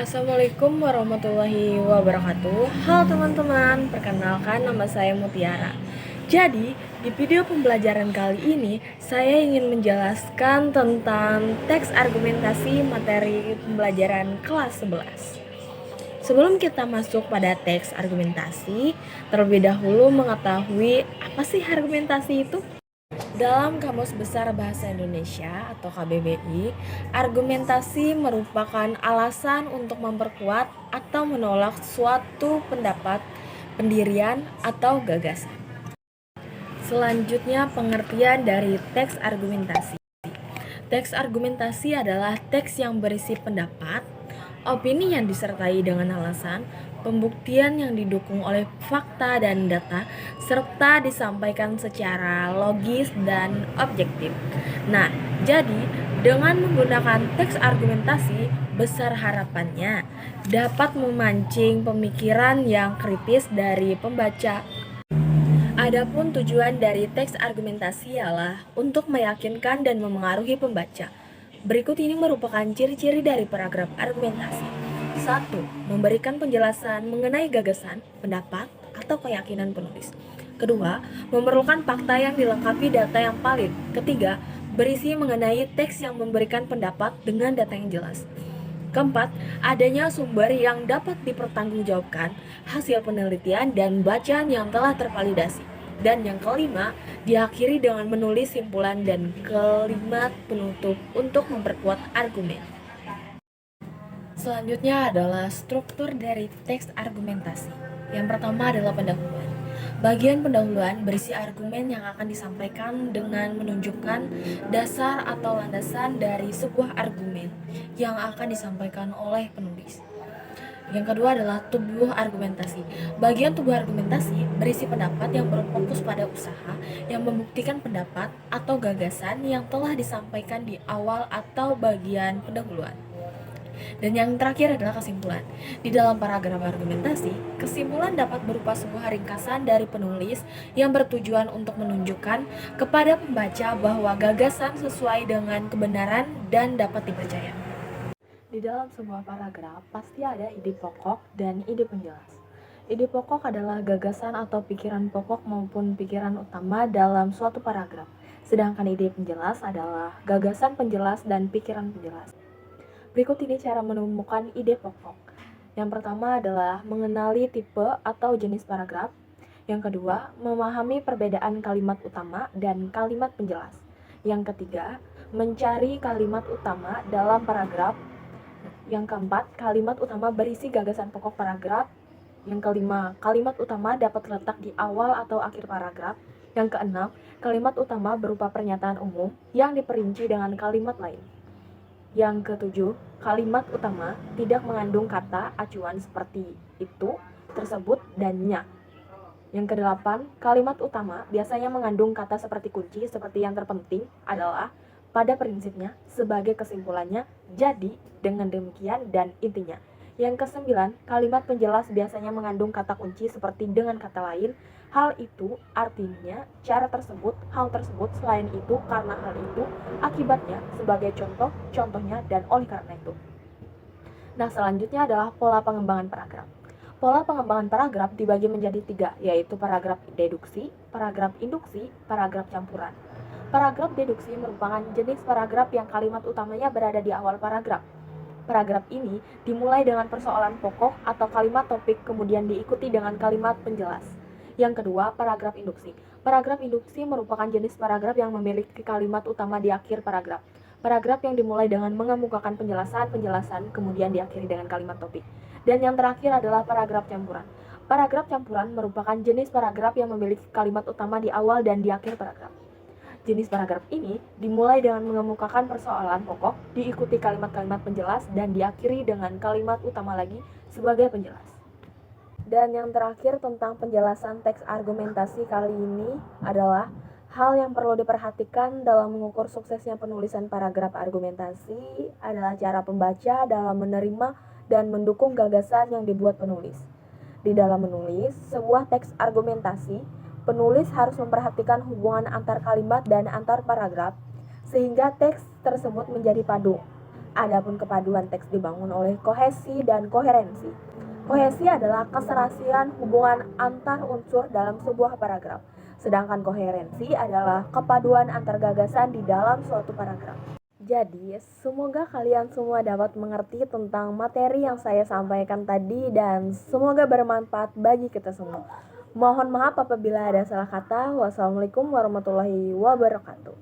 Assalamualaikum warahmatullahi wabarakatuh. Halo teman-teman, perkenalkan nama saya Mutiara. Jadi, di video pembelajaran kali ini saya ingin menjelaskan tentang teks argumentasi materi pembelajaran kelas 11. Sebelum kita masuk pada teks argumentasi, terlebih dahulu mengetahui apa sih argumentasi itu? Dalam Kamus Besar Bahasa Indonesia atau KBBI, argumentasi merupakan alasan untuk memperkuat atau menolak suatu pendapat, pendirian, atau gagasan. Selanjutnya, pengertian dari teks argumentasi. Teks argumentasi adalah teks yang berisi pendapat, opini yang disertai dengan alasan, pembuktian yang didukung oleh fakta dan data, serta disampaikan secara logis dan objektif. Nah, jadi dengan menggunakan teks argumentasi, besar harapannya dapat memancing pemikiran yang kritis dari pembaca. Adapun tujuan dari teks argumentasi ialah untuk meyakinkan dan memengaruhi pembaca. Berikut ini merupakan ciri-ciri dari paragraf argumentasi. 1. Memberikan penjelasan mengenai gagasan, pendapat, atau keyakinan penulis. Kedua, memerlukan fakta yang dilengkapi data yang valid. Ketiga, berisi mengenai teks yang memberikan pendapat dengan data yang jelas. Keempat, adanya sumber yang dapat dipertanggungjawabkan, hasil penelitian dan bacaan yang telah tervalidasi. Dan yang kelima, diakhiri dengan menulis simpulan dan kalimat penutup untuk memperkuat argumen. Selanjutnya adalah struktur dari teks argumentasi. Yang pertama adalah pendahuluan. Bagian pendahuluan berisi argumen yang akan disampaikan dengan menunjukkan dasar atau landasan dari sebuah argumen yang akan disampaikan oleh penulis. Yang kedua adalah tubuh argumentasi. Bagian tubuh argumentasi berisi pendapat yang berfokus pada usaha yang membuktikan pendapat atau gagasan yang telah disampaikan di awal atau bagian pendahuluan. Dan yang terakhir adalah kesimpulan. Di dalam paragraf argumentasi, kesimpulan dapat berupa sebuah ringkasan dari penulis yang bertujuan untuk menunjukkan kepada pembaca bahwa gagasan sesuai dengan kebenaran dan dapat dipercaya. Di dalam sebuah paragraf, pasti ada ide pokok dan ide penjelas. Ide pokok adalah gagasan atau pikiran pokok maupun pikiran utama dalam suatu paragraf. Sedangkan ide penjelas adalah gagasan penjelas dan pikiran penjelas. Berikut ini cara menemukan ide pokok. Yang pertama adalah mengenali tipe atau jenis paragraf. Yang kedua, memahami perbedaan kalimat utama dan kalimat penjelas. Yang ketiga, mencari kalimat utama dalam paragraf. Yang keempat, kalimat utama berisi gagasan pokok paragraf. Yang kelima, kalimat utama dapat terletak di awal atau akhir paragraf. Yang keenam, kalimat utama berupa pernyataan umum yang diperinci dengan kalimat lain. Yang ketujuh, kalimat utama tidak mengandung kata acuan seperti itu, tersebut, dan nya. Yang kedelapan, kalimat utama biasanya mengandung kata seperti kunci, seperti yang terpenting adalah, pada prinsipnya, sebagai kesimpulannya, jadi, dengan demikian, dan intinya. Yang kesembilan, kalimat penjelas biasanya mengandung kata kunci seperti dengan kata lain, hal itu, artinya, cara tersebut, hal tersebut, selain itu, karena hal itu, akibatnya, sebagai contoh, contohnya, dan oleh karena itu. Nah, selanjutnya adalah pola pengembangan paragraf. Pola pengembangan paragraf dibagi menjadi tiga, yaitu paragraf deduksi, paragraf induksi, paragraf campuran. Paragraf deduksi merupakan jenis paragraf yang kalimat utamanya berada di awal paragraf. Paragraf ini dimulai dengan persoalan pokok atau kalimat topik, kemudian diikuti dengan kalimat penjelas. Yang kedua, paragraf induksi. Paragraf induksi merupakan jenis paragraf yang memiliki kalimat utama di akhir paragraf. Paragraf yang dimulai dengan mengemukakan penjelasan, kemudian diakhiri dengan kalimat topik. Dan yang terakhir adalah paragraf campuran. Paragraf campuran merupakan jenis paragraf yang memiliki kalimat utama di awal dan di akhir paragraf. Jenis paragraf ini dimulai dengan mengemukakan persoalan pokok, diikuti kalimat-kalimat penjelas, dan diakhiri dengan kalimat utama lagi sebagai penjelas. Dan yang terakhir tentang penjelasan teks argumentasi kali ini adalah hal yang perlu diperhatikan dalam mengukur suksesnya penulisan paragraf argumentasi adalah cara pembaca dalam menerima dan mendukung gagasan yang dibuat penulis. Di dalam menulis sebuah teks argumentasi, penulis harus memperhatikan hubungan antar kalimat dan antar paragraf sehingga teks tersebut menjadi padu. Adapun kepaduan teks dibangun oleh kohesi dan koherensi. Kohesi adalah keserasian hubungan antar unsur dalam sebuah paragraf, sedangkan koherensi adalah kepaduan antar gagasan di dalam suatu paragraf. Jadi, semoga kalian semua dapat mengerti tentang materi yang saya sampaikan tadi dan semoga bermanfaat bagi kita semua. Mohon maaf apabila ada salah kata. Wassalamualaikum warahmatullahi wabarakatuh.